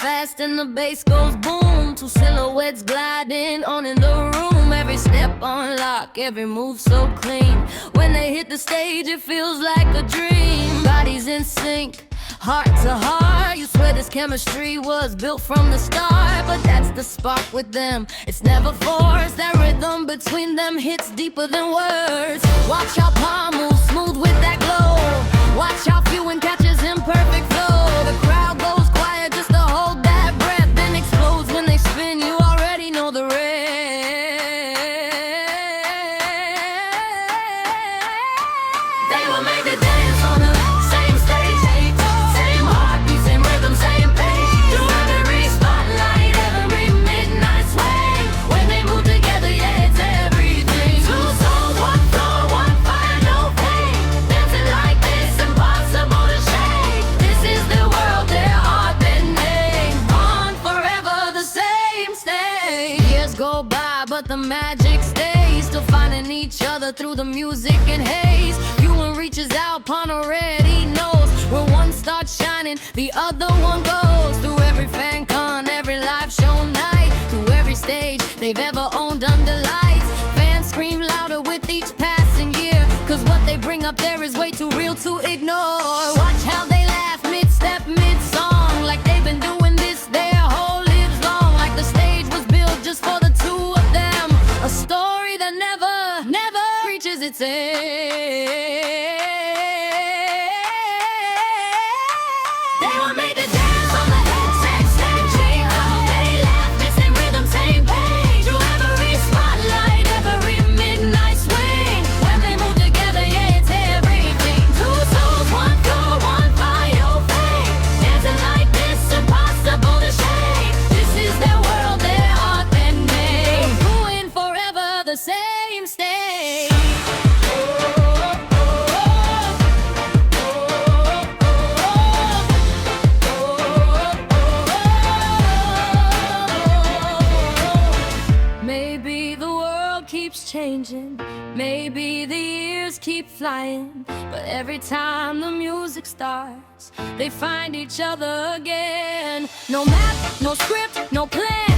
fast and the bass goes boom. Two silhouettes gliding on in the room. Every step on lock, every move so clean. When they hit the stage, it feels like a dream. Bodies in sync, heart to heart. You swear this chemistry was built from the start. But that's the spark with them, it's never forced. That rhythm between them hits deeper than words. Watch how Pond moves smooth with that glow. Watch how Phuwin catches him perfect flow. The crowd goes quiet just to hold that breath, then explodes when they spin. You already know the rest. They will make the dance on the same stage, same heartbeat, same rhythm, same pace. Do every spotlight, every midnight swing. When they move together, yeah, it's everything. Two souls, one floor, one fire, no pain. Dancing like this, impossible to shake. This is their world, their art, their name. On forever, the same stage. Years go by, but the magic stays. Still finding each other through the music and haze. Phuwin reaches out, Pond already knows. Where one starts shining, the other one goes. Through every fan con, every live show night. Through every stage they've ever owned under lights. Fans scream louder with each passing year, cause what they bring up there is way too real to ignore. Watch how they laugh mid-step, mid-song, like they've been doing this their whole lives long. Like the stage was built just for the two of them. A story that never reaches its end. They will make the dance on the exact same stage. They laugh, the same rhythm, same page. Through every spotlight, every midnight swing. When they move together, yeah, it's everything. Two souls, one floor, one fire, fame. Dancing like this, impossible to shake. This is their world, their art, their name. Phuwin forever, the same stage. Maybe the world keeps changing, maybe the years keep flying, but every time the music starts, they find each other again. No map, no script, no plan.